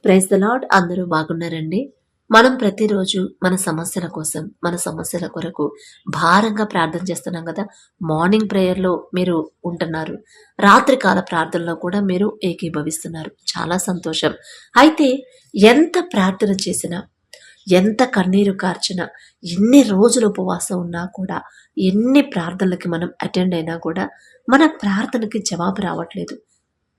Praise the lord. అందరూ బాగున్నారండి. మనం ప్రతిరోజు మన సమస్యల కోసం, మన సమస్యల కొరకు భారంగా ప్రార్థన చేస్తున్నాం కదా. మార్నింగ్ ప్రేయర్లో మీరు ఉంటున్నారు, రాత్రికాల ప్రార్థనలో కూడా మీరు ఏకీభవిస్తున్నారు. చాలా సంతోషం. అయితే ఎంత ప్రార్థన చేసినా, ఎంత కన్నీరు కార్చినా, ఎన్ని రోజులు ఉపవాసం ఉన్నా కూడా, ఎన్ని ప్రార్థనలకి మనం అటెండ్ అయినా కూడా మన ప్రార్థనకి జవాబు రావట్లేదు.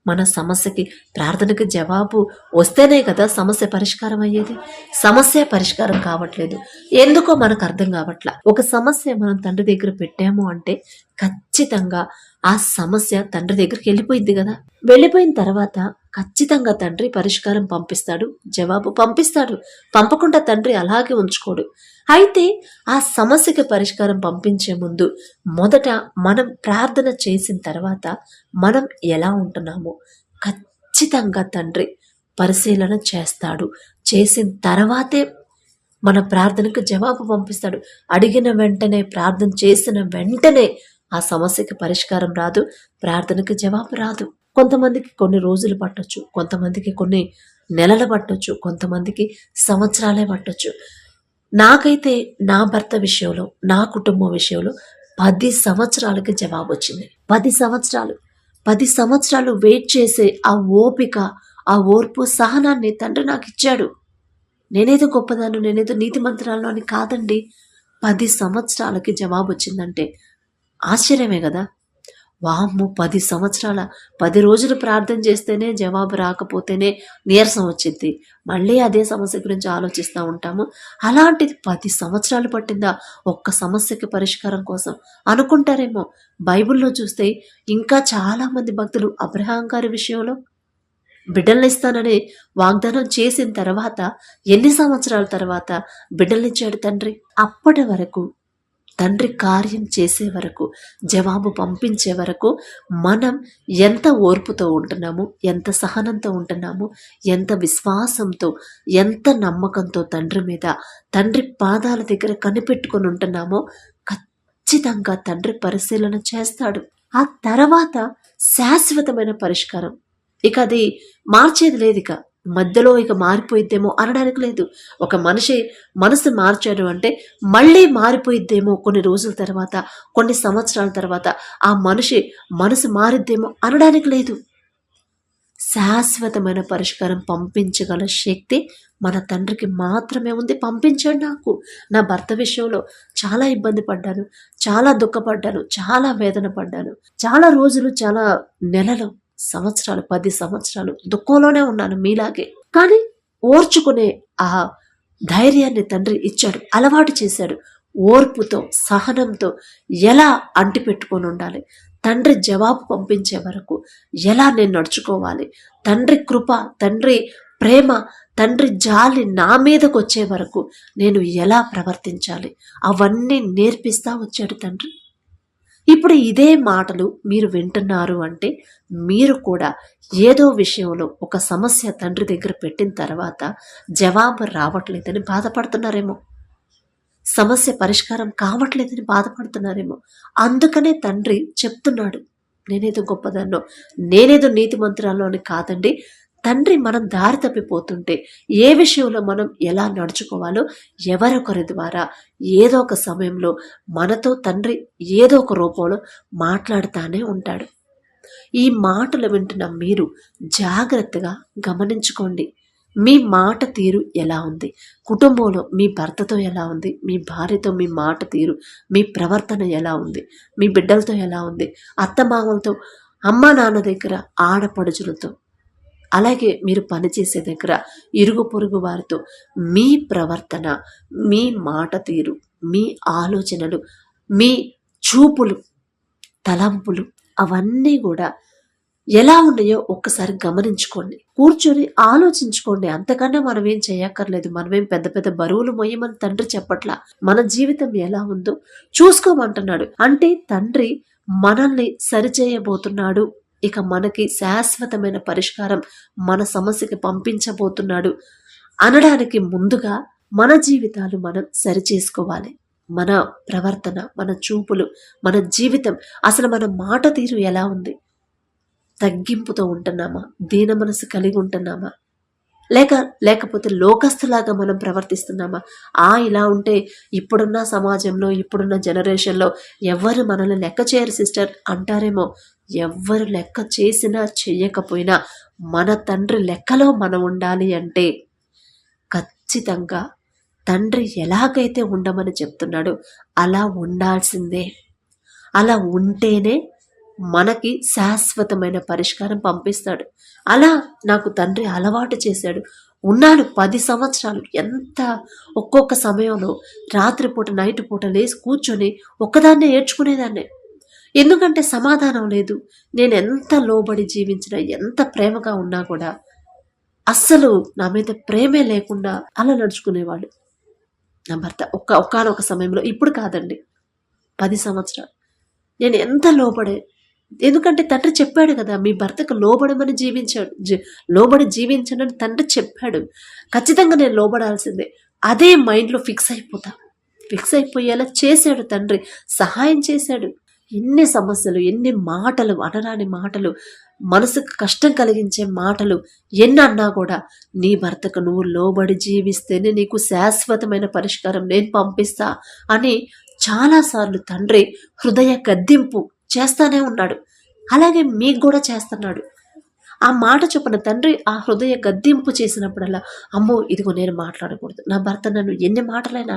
మన సమస్యకి ప్రార్థనకి జవాబు వస్తేనే కదా సమస్య పరిష్కారం అయ్యేది. సమస్య పరిష్కారం కావట్లేదు. ఎందుకో మనకు అర్థం కావట్లా. ఒక సమస్య మనం తండ్రి దగ్గర పెట్టాము అంటే ఖచ్చితంగా ఆ సమస్య తండ్రి దగ్గరికి వెళ్ళిపోయింది కదా. వెళ్ళిపోయిన తర్వాత ఖచ్చితంగా తండ్రి పరిష్కారం పంపిస్తాడు, జవాబు పంపిస్తాడు. పంపకుండా తండ్రి అలాగే ఉంచుకోడు. అయితే ఆ సమస్యకి పరిష్కారం పంపించే ముందు మొదట మనం ప్రార్థన చేసిన తర్వాత మనం ఎలా ఉంటున్నామో ఖచ్చితంగా తండ్రి పరిశీలన చేస్తాడు. చేసిన తర్వాతే మన ప్రార్థనకు జవాబు పంపిస్తాడు. అడిగిన వెంటనే, ప్రార్థన చేసిన వెంటనే ఆ సమస్యకి పరిష్కారం రాదు, ప్రార్థనకు జవాబు రాదు. కొంతమందికి కొన్ని రోజులు పట్టొచ్చు, కొంతమందికి కొన్ని నెలలు పట్టొచ్చు, కొంతమందికి సంవత్సరాలే పట్టొచ్చు. నాకైతే నా భర్త విషయంలో, నా కుటుంబం విషయంలో 10 సంవత్సరాలకి జవాబు వచ్చింది. 10 సంవత్సరాలు వెయిట్ చేసే ఆ ఓపిక, ఆ ఓర్పు, సహనాన్ని తండ్రి నాకు ఇచ్చాడు. నేనేదో గొప్పదాను, నేనేదో నీతిమంతురాలను అని కాదండి. 10 సంవత్సరాలకి జవాబు వచ్చిందంటే ఆశ్చర్యమే కదా. వామ్మో, 10 సంవత్సరాల 10 రోజులు ప్రార్థన చేస్తేనే జవాబు రాకపోతేనే నీరసం వచ్చింది. మళ్ళీ అదే సమస్య గురించి ఆలోచిస్తూ ఉంటాము. అలాంటిది 10 సంవత్సరాలు పట్టిందా ఒక్క సమస్యకి పరిష్కారం కోసం అనుకుంటారేమో. బైబిల్లో చూస్తే ఇంకా చాలామంది భక్తులు, అబ్రహాం గారి విషయంలో బిడ్డల్ని ఇస్తానని వాగ్దానం చేసిన తర్వాత ఎన్ని సంవత్సరాల తర్వాత బిడ్డల్నిచ్చాడు తండ్రి. అప్పటి వరకు తండ్రి కార్యం చేసే వరకు, జవాబు పంపించే వరకు మనం ఎంత ఓర్పుతో ఉంటున్నాము, ఎంత సహనంతో ఉంటున్నాము, ఎంత విశ్వాసంతో, ఎంత నమ్మకంతో తండ్రి మీద, తండ్రి పాదాల దగ్గర కనిపెట్టుకొని ఉంటున్నామో ఖచ్చితంగా తండ్రి పరిశీలన చేస్తాడు. ఆ తర్వాత శాశ్వతమైన పరిష్కారం. ఇక అది మార్చేది లేదు. ఇక మధ్యలో ఇక మారిపోయిద్దేమో అనడానికి లేదు. ఒక మనిషి మనసు మార్చాడు అంటే మళ్ళీ మారిపోయిద్దేమో కొన్ని రోజుల తర్వాత, కొన్ని సంవత్సరాల తర్వాత ఆ మనిషి మనసు మారిద్దేమో అనడానికి లేదు. శాశ్వతమైన పరిష్కారం పంపించగల శక్తి మన తండ్రికి మాత్రమే ఉంది. పంపించాడు. నాకు నా భర్త విషయంలో చాలా ఇబ్బంది పడ్డాను, చాలా దుఃఖపడ్డాను, చాలా వేదన పడ్డాను. చాలా రోజులు, చాలా నెలలు, సంవత్సరాలు, 10 సంవత్సరాలు దుఃఖంలోనే ఉన్నాను మీలాగే. కానీ ఓర్చుకునే ఆ ధైర్యాన్ని తండ్రి ఇచ్చాడు, అలవాటు చేశాడు. ఓర్పుతో, సహనంతో ఎలా అంటిపెట్టుకొని ఉండాలి, తండ్రి జవాబు పంపించే వరకు ఎలా నేను నడుచుకోవాలి, తండ్రి కృప, తండ్రి ప్రేమ, తండ్రి జాలి నా మీదకు వచ్చే వరకు నేను ఎలా ప్రవర్తించాలి, అవన్నీ నేర్పిస్తా వచ్చాడు తండ్రి. ఇప్పుడు ఇదే మాటలు మీరు వింటున్నారు అంటే మీరు కూడా ఏదో విషయంలో ఒక సమస్య తండ్రి దగ్గర పెట్టిన తర్వాత జవాబు రావట్లేదని బాధపడుతున్నారేమో, సమస్య పరిష్కారం కావట్లేదని బాధపడుతున్నారేమో. అందుకనే తండ్రి చెప్తున్నాడు, నేనేదో గొప్పదాన్నో, నేనేదో నీతిమంతురాలో అని కాదండి. తండ్రి మనం దారి తప్పిపోతుంటే ఏ విషయంలో మనం ఎలా నడుచుకోవాలో ఎవరొకరి ద్వారా ఏదో ఒక సమయంలో మనతో తండ్రి ఏదో ఒక రూపంలో మాట్లాడుతూనే ఉంటాడు. ఈ మాటలు వింటున్న మీరు జాగ్రత్తగా గమనించుకోండి. మీ మాట తీరు ఎలా ఉంది, కుటుంబంలో మీ భర్తతో ఎలా ఉంది, మీ భార్యతో మీ మాట తీరు, మీ ప్రవర్తన ఎలా ఉంది, మీ బిడ్డలతో ఎలా ఉంది, అత్తమామలతో, అమ్మా నాన్న దగ్గర, ఆడపడుచులతో, అలాగే మీరు పనిచేసే దగ్గర ఇరుగు పొరుగు వారితో మీ ప్రవర్తన, మీ మాట తీరు, మీ ఆలోచనలు, మీ చూపులు, తలంపులు అవన్నీ కూడా ఎలా ఉన్నాయో ఒక్కసారి గమనించుకోండి. కూర్చొని ఆలోచించుకోండి. అంతకన్నా మనం ఏం చేయక్కర్లేదు. మనమేం పెద్ద పెద్ద బరువులు మొయ్యమని తండ్రి చెప్పట్లా. మన జీవితం ఎలా ఉందో చూసుకోమంటున్నాడు. అంటే తండ్రి మనల్ని సరిచేయబోతున్నాడు. ఇక మనకి శాశ్వతమైన పరిష్కారం మన సమస్యకి పంపించబోతున్నాడు అనడానికి ముందుగా మన జీవితాలు మనం సరిచేసుకోవాలి. మన ప్రవర్తన, మన చూపులు, మన జీవితం, అసలు మన మాట తీరు ఎలా ఉంది, తగ్గింపుతో ఉంటున్నామా, దీన మనసు కలిగి ఉంటున్నామా, లేకపోతే లోకస్తులాగా మనం ప్రవర్తిస్తున్నామా? ఇలా ఉంటే ఇప్పుడున్న సమాజంలో, ఇప్పుడున్న జనరేషన్‌లో ఎవ్వరు మనల్ని లెక్క చేయరు సిస్టర్ అంటారేమో. ఎవ్వరు లెక్క చేసినా, చెయ్యకపోయినా మన తండ్రి లెక్కలో మనం ఉండాలి అంటే ఖచ్చితంగా తండ్రి ఎలాగైతే ఉండమని చెప్తున్నాడో అలా ఉండాల్సిందే. అలా ఉంటేనే మనకి శాశ్వతమైన పరిష్కారం పంపిస్తాడు. అలా నాకు తండ్రి అలవాటు చేశాడు. ఉన్నాను 10 సంవత్సరాలు. ఒక్కొక్క సమయంలో రాత్రిపూట, నైట్ పూట లేసి కూర్చొని ఒక్కదాన్నే ఏడ్చుకునేదాన్నే. ఎందుకంటే సమాధానం లేదు. నేను ఎంత లోబడి జీవించినా, ఎంత ప్రేమగా ఉన్నా కూడా అస్సలు నా మీద ప్రేమే లేకుండా అలా నడుచుకునేవాడు నా భర్త. ఒకానొక సమయంలో, ఇప్పుడు కాదండి, 10 సంవత్సరాలు నేను ఎంత లోబడే. ఎందుకంటే తండ్రి చెప్పాడు కదా, మీ భర్తకు లోబడమని లోబడి జీవించనని తండ్రి చెప్పాడు. ఖచ్చితంగా నేను లోబడాల్సిందే. అదే మైండ్లో ఫిక్స్ అయిపోయేలా చేశాడు తండ్రి. సహాయం చేశాడు. ఎన్ని సమస్యలు, ఎన్ని మాటలు, అనరాని మాటలు, మనసుకు కష్టం కలిగించే మాటలు ఎన్ని అన్నా కూడా, నీ భర్తకు నువ్వు లోబడి జీవిస్తేనే నీకు శాశ్వతమైన పరిష్కారం నేను పంపిస్తా అని చాలాసార్లు తండ్రి హృదయ గద్దింపు చేస్తానే ఉన్నాడు. అలాగే మీకు కూడా చేస్తున్నాడు. ఆ మాట చొప్పున తండ్రి ఆ హృదయ గద్దింపు చేసినప్పుడల్లా, అమ్మో ఇదిగో నేను మాట్లాడకూడదు, నా భర్త నన్ను ఎన్ని మాటలైనా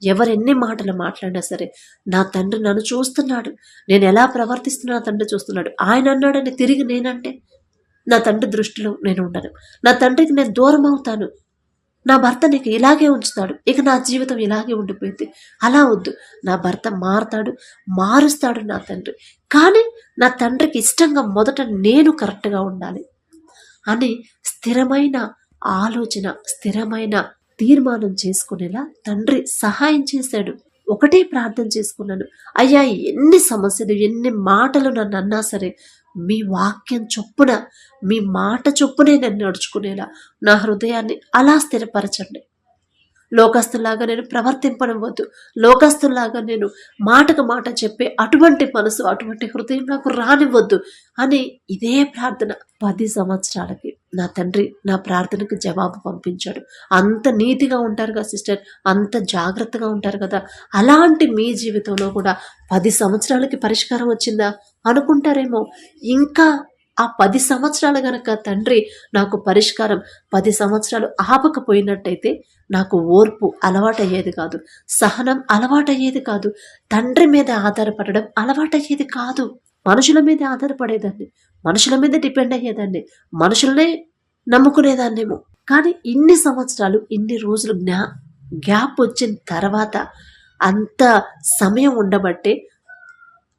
ఎవరెన్ని మాటలు మాట్లాడినా సరే నా తండ్రి నన్ను చూస్తున్నాడు. నేను ఎలా ప్రవర్తిస్తున్నా తండ్రి చూస్తున్నాడు. ఆయన అన్నాడని తిరిగి నేనంటే నా తండ్రి దృష్టిలో నేను ఉండను. నా తండ్రికి నేను దూరం అవుతాను. నా భర్త నీకు ఇలాగే ఉంచుతాడు, ఇక నా జీవితం ఇలాగే ఉండిపోయింది. అలా వద్దు. నా భర్త మారుస్తాడు నా తండ్రి. కానీ నా తండ్రికి ఇష్టంగా మొదట నేను కరెక్ట్గా ఉండాలి అని స్థిరమైన ఆలోచన, స్థిరమైన తీర్మానం చేసుకునేలా తండ్రి సహాయం చేశాడు. ఒకటే ప్రార్థన చేసుకున్నాను, అయ్యా ఎన్ని సమస్యలు, ఎన్ని మాటలు నన్ను అన్నా సరే మీ వాక్యం చొప్పున, మీ మాట చొప్పునే నన్ను నడుచుకునేలా నా హృదయాన్ని అలా స్థిరపరచండి. లోకస్తులాగా నేను ప్రవర్తింపనివ్వద్దు. లోకస్తులాగా నేను మాటకు మాట చెప్పే అటువంటి మనసు, అటువంటి హృదయం నాకు రానివ్వద్దు అని ఇదే ప్రార్థన 10 సంవత్సరాలకి నా తండ్రి నా ప్రార్థనకు జవాబు పంపించాడు. అంత నీతిగా ఉంటారు కదా సిస్టర్, అంత జాగ్రత్తగా ఉంటారు కదా. అలాంటి మీ జీవితంలో కూడా 10 సంవత్సరాలకి పరిష్కారం వచ్చిందా అనుకుంటారేమో. ఇంకా ఆ 10 సంవత్సరాలు గనక తండ్రి నాకు పరిష్కారం 10 సంవత్సరాలు ఆపకపోయినట్టయితే నాకు ఓర్పు అలవాటయ్యేది కాదు, సహనం అలవాటయ్యేది కాదు, తండ్రి మీద ఆధారపడడం అలవాటయ్యేది కాదు. మనుషుల మీద ఆధారపడేదాన్ని, మనుషుల మీద డిపెండ్ అయ్యేదాన్ని, మనుషులనే నమ్ముకునేదాన్నేమో. కానీ ఇన్ని సంవత్సరాలు, ఇన్ని రోజులు గ్యాప్ వచ్చిన తర్వాత అంత సమయం ఉండబట్టే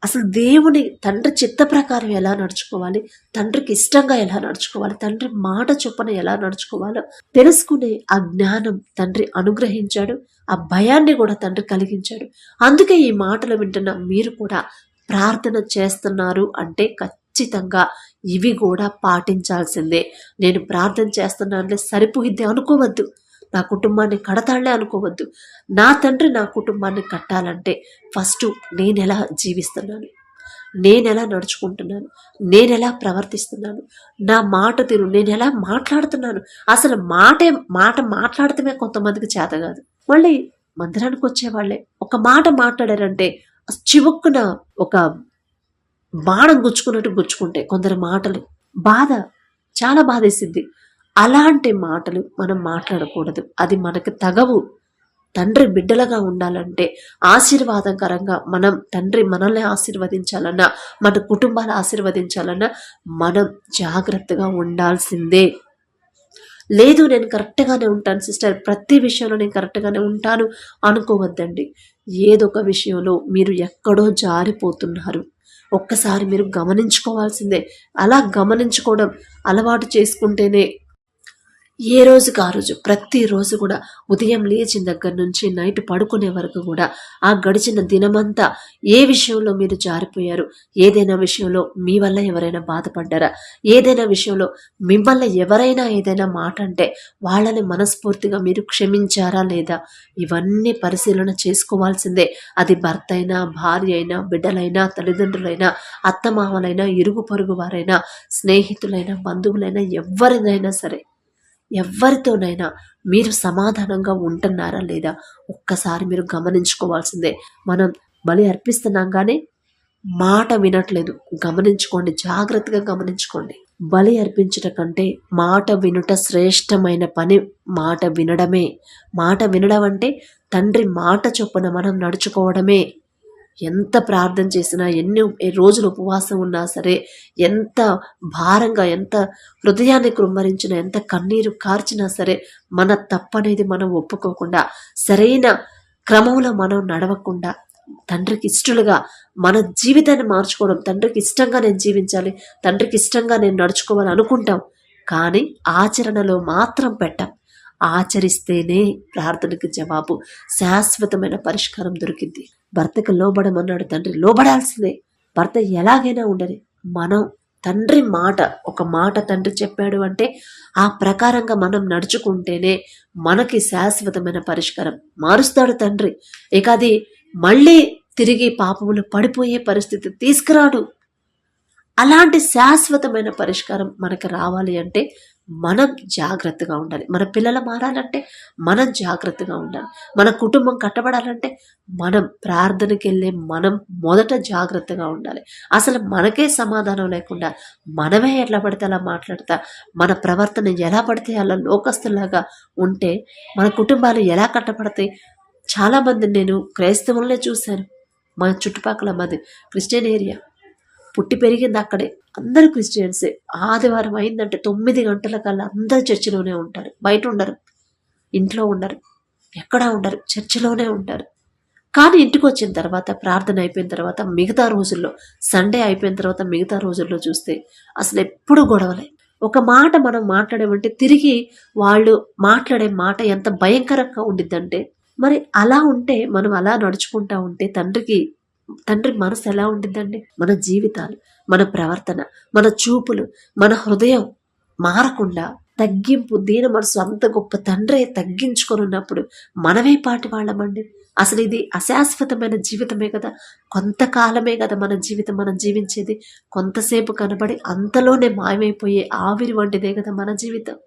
అసలు దేవుని తండ్రి చిత్త ప్రకారం ఎలా నడుచుకోవాలి, తండ్రికి ఇష్టంగా ఎలా నడుచుకోవాలి, తండ్రి మాట చొప్పున ఎలా నడుచుకోవాలో తెలుసుకునే ఆ జ్ఞానం తండ్రి అనుగ్రహించాడు. ఆ భయాన్ని కూడా తండ్రి కలిగించాడు. అందుకే ఈ మాటలు వింటున్న మీరు కూడా ప్రార్థన చేస్తున్నారు అంటే ఖచ్చితంగా ఇవి కూడా పాటించాల్సిందే. నేను ప్రార్థన చేస్తున్నానులే సరిపోయిద్ది అనుకోవద్దు. నా కుటుంబాన్ని కడతాళ్లే అనుకోవద్దు. నా తండ్రి నా కుటుంబాన్ని కట్టాలంటే ఫస్ట్ నేనెలా జీవిస్తున్నాను, నేనెలా నడుచుకుంటున్నాను, నేనెలా ప్రవర్తిస్తున్నాను, నా మాట తీరు, నేనెలా మాట్లాడుతున్నాను. అసలు మాట మాట్లాడటమే కొంతమందికి చేత కాదు. మళ్ళీ మందిరానికి వచ్చేవాళ్లే ఒక మాట మాట్లాడారంటే చివుక్కున ఒక బాణం గుచ్చుకున్నట్టు గుచ్చుకుంటే కొందరు మాటలు చాలా బాధేసిద్ది. అలాంటి మాటలు మనం మాట్లాడకూడదు. అది మనకు తగవు. తండ్రి బిడ్డలుగా ఉండాలంటే ఆశీర్వాదకరంగా తండ్రి మనల్ని ఆశీర్వదించాలన్నా, మన కుటుంబాలు ఆశీర్వదించాలన్నా మనం జాగ్రత్తగా ఉండాల్సిందే. లేదు నేను కరెక్ట్గానే ఉంటాను సిస్టర్, ప్రతి విషయంలో నేను కరెక్ట్గానే ఉంటాను అనుకోవద్దండి. ఏదో ఒక విషయంలో మీరు ఎక్కడో జారిపోతున్నారు. ఒక్కసారి మీరు గమనించుకోవాల్సిందే. అలా గమనించుకోవడం అలవాటు చేసుకుంటేనే ఏ రోజుకి ఆ రోజు, ప్రతిరోజు కూడా ఉదయం లేచిన దగ్గర నుంచి నైట్ పడుకునే వరకు కూడా ఆ గడిచిన దినమంతా ఏ విషయంలో మీరు జారిపోయారు, ఏదైనా విషయంలో మీ వల్ల ఎవరైనా బాధపడ్డారా, ఏదైనా విషయంలో మిమ్మల్ని ఎవరైనా ఏదైనా మాట అంటే వాళ్ళని మనస్ఫూర్తిగా మీరు క్షమించారా లేదా, ఇవన్నీ పరిశీలన చేసుకోవాల్సిందే. అది భర్త అయినా, భార్య అయినా, బిడ్డలైనా, తల్లిదండ్రులైనా, అత్తమామలైనా, ఇరుగు పొరుగు వారైనా, స్నేహితులైనా, బంధువులైనా, ఎవరినైనా సరే ఎవరితోనైనా మీరు సమాధానంగా ఉంటున్నారా లేదా ఒక్కసారి మీరు గమనించుకోవాల్సిందే. మనం బలి అర్పిస్తున్నాం కానీ మాట వినట్లేదు. గమనించుకోండి, జాగ్రత్తగా గమనించుకోండి. బలి అర్పించుట కంటే మాట వినుట శ్రేష్టమైన పని. మాట వినడమే. మాట వినడం అంటే తండ్రి మాట చొప్పున మనం నడుచుకోవడమే. ఎంత ప్రార్థన చేసినా, ఎన్ని రోజులు ఉపవాసం ఉన్నా సరే, ఎంత భారంగా, ఎంత హృదయాన్ని కృమ్మరించినా, ఎంత కన్నీరు కార్చినా సరే, మన తప్పనేది మనం ఒప్పుకోకుండా, సరైన క్రమంలో మనం నడవకుండా, తండ్రికి ఇష్టలుగా మన జీవితాన్ని మార్చుకోవడం, తండ్రికి ఇష్టంగా నేను జీవించాలి, తండ్రికి ఇష్టంగా నేను నడుచుకోవాలి అనుకుంటాం. కానీ ఆచరణలో మాత్రం పెట్టం. ఆచరిస్తేనే ప్రార్థనకి జవాబు, శాశ్వతమైన పరిష్కారం దొరికింది. భర్తకు లోబడమన్నాడు తండ్రి, లోబడాల్సిందే. భర్త ఎలాగైనా ఉండని, మనం తండ్రి మాట, ఒక మాట తండ్రి చెప్పాడు అంటే ఆ ప్రకారంగా మనం నడుచుకుంటేనే మనకి శాశ్వతమైన పరిష్కారం మారుస్తాడు తండ్రి. ఇక అది మళ్ళీ తిరిగి పాపములు పడిపోయే పరిస్థితి తీసుకురాడు. అలాంటి శాశ్వతమైన పరిష్కారం మనకు రావాలి అంటే మనం జాగ్రత్తగా ఉండాలి. మన పిల్లలు మారాలంటే మనం జాగ్రత్తగా ఉండాలి. మన కుటుంబం కట్టబడాలంటే మనం ప్రార్థనకి వెళ్ళే మనం మొదట జాగ్రత్తగా ఉండాలి. అసలు మనకే సమాధానం లేకుండా మనమే ఎట్లా పడితే అలా మాట్లాడతా, మన ప్రవర్తన ఎలా పడితే అలా లోకస్తులాగా ఉంటే మన కుటుంబాలు ఎలా కట్టబడతాయి? చాలామంది నేను క్రైస్తవులనే చూశాను. మా చుట్టుపక్కల మాది క్రిస్టియన్ ఏరియా, పుట్టి పెరిగింది అక్కడే, అందరూ క్రిస్టియన్సే. ఆదివారం అయిందంటే 9 గంటల కల్లా అందరూ చర్చిలోనే ఉంటారు. బయట ఉండరు, ఇంట్లో ఉండరు, ఎక్కడా ఉండరు, చర్చిలోనే ఉంటారు. కానీ ఇంటికి వచ్చిన తర్వాత, ప్రార్థన అయిపోయిన తర్వాత, మిగతా రోజుల్లో, సండే అయిపోయిన తర్వాత మిగతా రోజుల్లో చూస్తే అసలు ఎప్పుడు గొడవలే. ఒక మాట మనం మాట్లాడేమంటే తిరిగి వాళ్ళు మాట్లాడే మాట ఎంత భయంకరంగా ఉండిద్దంటే, మరి అలా ఉంటే, మనం అలా నడుచుకుంటా ఉంటే తండ్రి మనసు ఎలా ఉండిద్దండి? మన జీవితాలు, మన ప్రవర్తన, మన చూపులు, మన హృదయం మారకుండా తగ్గింపు, దీన మనసు అంత గొప్ప తండ్రి తగ్గించుకొని ఉన్నప్పుడు మనమే పాటి వాళ్ళమండి. అసలు ఇది అశాశ్వతమైన జీవితమే కదా, కొంతకాలమే కదా మన జీవితం, మనం జీవించేది. కొంతసేపు కనబడి అంతలోనే మాయమైపోయే ఆవిరి వంటిదే కదా మన జీవితం.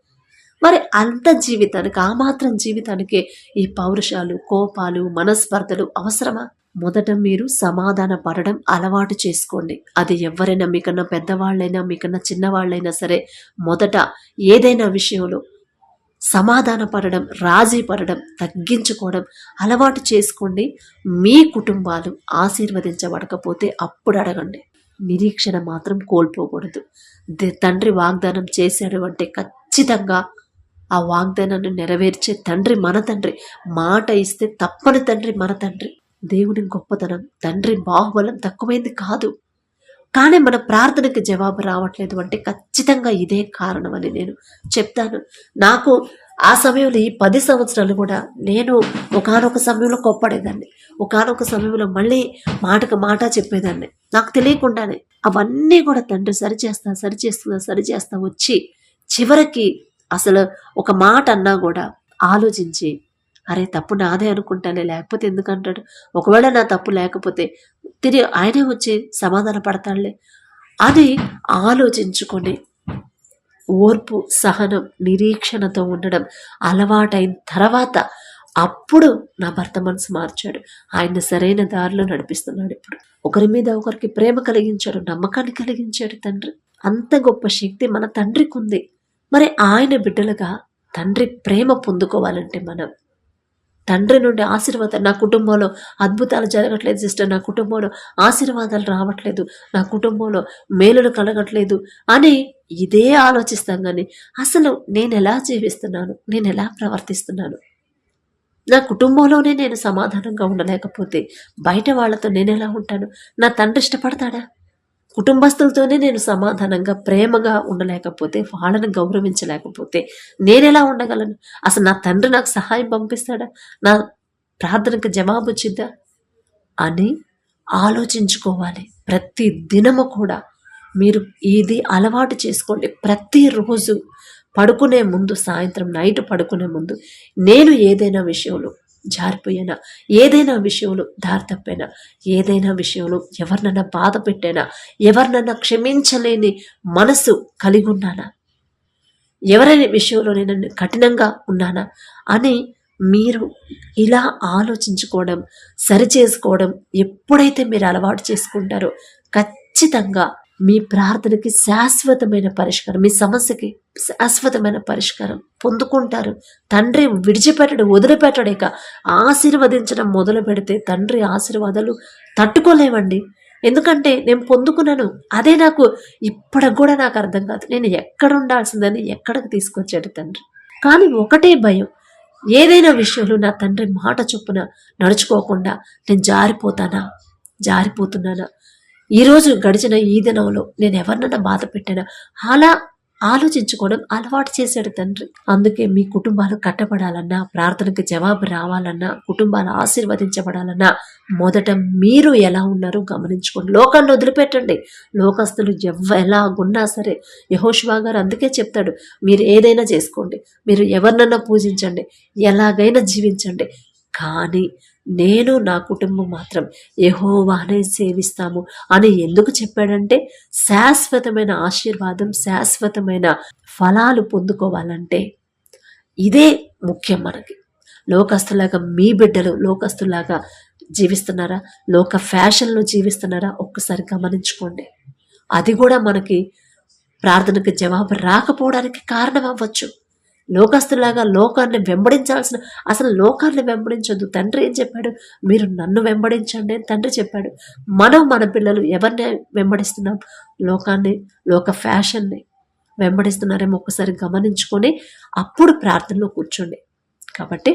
మరి అంత జీవితానికి, ఆ మాత్రం జీవితానికే ఈ పౌరుషాలు, కోపాలు, మనస్పర్ధలు అవసరమా? మొదట మీరు సమాధాన పడడం అలవాటు చేసుకోండి. అది ఎవరైనా, మీకన్నా పెద్దవాళ్ళైనా, మీకన్నా చిన్నవాళ్ళైనా సరే, మొదట ఏదైనా విషయంలో సమాధాన పడడం, రాజీ పడడం, తగ్గించుకోవడం అలవాటు చేసుకోండి. మీ కుటుంబాలు ఆశీర్వదించబడకపోతే అప్పుడు అడగండి. నిరీక్షణ మాత్రం కోల్పోకూడదు. తండ్రి వాగ్దానం చేశాడు అంటే ఖచ్చితంగా ఆ వాగ్దానాన్ని నెరవేర్చే తండ్రి మన తండ్రి. మాట ఇస్తే తప్పని తండ్రి మన తండ్రి. దేవుని గొప్పతనం, తండ్రి బాహుబలం తక్కువైంది కాదు. కానీ మన ప్రార్థనకి జవాబు రావట్లేదు అంటే ఖచ్చితంగా ఇదే కారణం అని నేను చెప్తాను. నాకు ఆ సమయంలో ఈ 10 సంవత్సరాలు కూడా నేను ఒకానొక సమయంలో కోప్పడేదాన్ని, ఒకానొక సమయంలో మళ్ళీ మాటకు మాట చెప్పేదాన్ని, నాకు తెలియకుండానే. అవన్నీ కూడా తండ్రి సరిచేస్తా వచ్చి చివరికి అసలు ఒక మాట అన్నా కూడా ఆలోచించి, అరే తప్పు నాదే అనుకుంటానే, లేకపోతే ఎందుకంటాడు, ఒకవేళ నా తప్పు లేకపోతే తిరిగి ఆయనే వచ్చి సమాధాన పడతాడులే అని ఆలోచించుకొని ఓర్పు, సహనం, నిరీక్షణతో ఉండడం అలవాటైన తర్వాత అప్పుడు నా భర్త మనసు మార్చాడు. ఆయన సరైన దారిలో నడిపిస్తున్నాడు. ఇప్పుడు ఒకరి మీద ఒకరికి ప్రేమ కలిగించాడు, నమ్మకాన్ని కలిగించాడు తండ్రి. అంత గొప్ప శక్తి మన తండ్రికి ఉంది. మరి ఆయన బిడ్డలుగా తండ్రి ప్రేమ పొందుకోవాలంటే మనం తండ్రి నుండి ఆశీర్వాదాలు, నా కుటుంబంలో అద్భుతాలు జరగట్లేదు సిస్టర్, నా కుటుంబంలో ఆశీర్వాదాలు రావట్లేదు, నా కుటుంబంలో మేలులు కలగట్లేదు అని ఇదే ఆలోచిస్తాం. కానీ అసలు నేను ఎలా జీవిస్తున్నాను, నేను ఎలా ప్రవర్తిస్తున్నాను, నా కుటుంబంలోనే నేను సమాధానంగా ఉండలేకపోతే బయట వాళ్ళతో నేను ఎలా ఉంటాను? నా తండ్రి ఇష్టపడతాడా? కుటుంబస్తులతోనే నేను సమాధానంగా, ప్రేమగా ఉండలేకపోతే, వాళ్ళని గౌరవించలేకపోతే నేనెలా ఉండగలను? అసలు నా తండ్రి నాకు సహాయం పంపిస్తాడా? నా ప్రార్థనకు జవాబు వచ్చిద్దా అని ఆలోచించుకోవాలి. ప్రతి దినము కూడా మీరు ఇది అలవాటు చేసుకోండి. ప్రతిరోజు పడుకునే ముందు, సాయంత్రం నైట్ పడుకునే ముందు, నేను ఏదైనా విషయంలో జారిపోయినా, ఏదైనా విషయంలో దారి తప్పైనా, ఏదైనా విషయంలో ఎవరినన్నా బాధ పెట్టైనా, ఎవరినన్నా క్షమించలేని మనసు కలిగి ఉన్నానా, ఎవరైనా విషయంలో నేను కఠినంగా ఉన్నానా అని మీరు ఇలా ఆలోచించుకోవడం, సరిచేసుకోవడం ఎప్పుడైతే మీరు అలవాటు చేసుకుంటారో ఖచ్చితంగా మీ ప్రార్థనకి శాశ్వతమైన పరిష్కారం, మీ సమస్యకి శాశ్వతమైన పరిష్కారం పొందుకుంటారు. తండ్రి విడిచిపెట్టడు, వదిలిపెట్టడు. ఇక ఆశీర్వదించడం మొదలు పెడితే తండ్రి ఆశీర్వాదాలు తట్టుకోలేవండి. ఎందుకంటే నేను పొందుకున్నాను. అదే నాకు ఇప్పటికి కూడా నాకు అర్థం కాదు. నేను ఎక్కడ ఉండాల్సిందని ఎక్కడికి తీసుకొచ్చాడు తండ్రి. కానీ ఒకటే భయం, ఏదైనా విషయంలో నా తండ్రి మాట చొప్పున నడుచుకోకుండా నేను జారిపోతున్నానా, ఈరోజు గడిచిన ఈ దినంలో నేను ఎవరినైనా బాధ పెట్టానా, అలా ఆలోచించుకోవడం అలవాటు చేశాడు తండ్రి. అందుకే మీ కుటుంబాలు కట్టబడాలన్నా, ప్రార్థనకి జవాబు రావాలన్నా, కుటుంబాలు ఆశీర్వదించబడాలన్నా మొదట మీరు ఎలా ఉన్నారో గమనించుకోండి. లోకాన్ని వదిలిపెట్టండి. లోకస్తులు ఎలాగున్నా సరే, యెహోషువ గారు అందుకే చెప్తాడు, మీరు ఏదైనా చేసుకోండి, మీరు ఎవరినన్నా పూజించండి, ఎలాగైనా జీవించండి, కానీ నేను నా కుటుంబం మాత్రం యెహోవానే సేవిస్తాము అని ఎందుకు చెప్పాడంటే, శాశ్వతమైన ఆశీర్వాదం, శాశ్వతమైన ఫలాలు పొందుకోవాలంటే ఇదే ముఖ్యం మనకి. లోకస్తులాగా మీ బిడ్డలు లోకస్తులాగా జీవిస్తున్నారా, లోక ఫ్యాషన్లో జీవిస్తున్నారా ఒక్కసారి గమనించుకోండి. అది కూడా మనకి ప్రార్థనకు జవాబు రాకపోవడానికి కారణం అవ్వచ్చు. లోకస్తులాగా లోకాన్ని వెంబడించాల్సిన, అసలు లోకాన్ని వెంబడించొద్దు. తండ్రి ఏం చెప్పాడు, మీరు నన్ను వెంబడించండి అని తండ్రి చెప్పాడు. మన పిల్లలు ఎవరిని వెంబడిస్తున్నాం, లోకాన్ని, లోక ఫ్యాషన్ని వెంబడిస్తున్నారేమో ఒక్కసారి గమనించుకొని అప్పుడు ప్రార్థనలో కూర్చోండి. కాబట్టి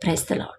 ప్రైజ్ ది లార్డ్.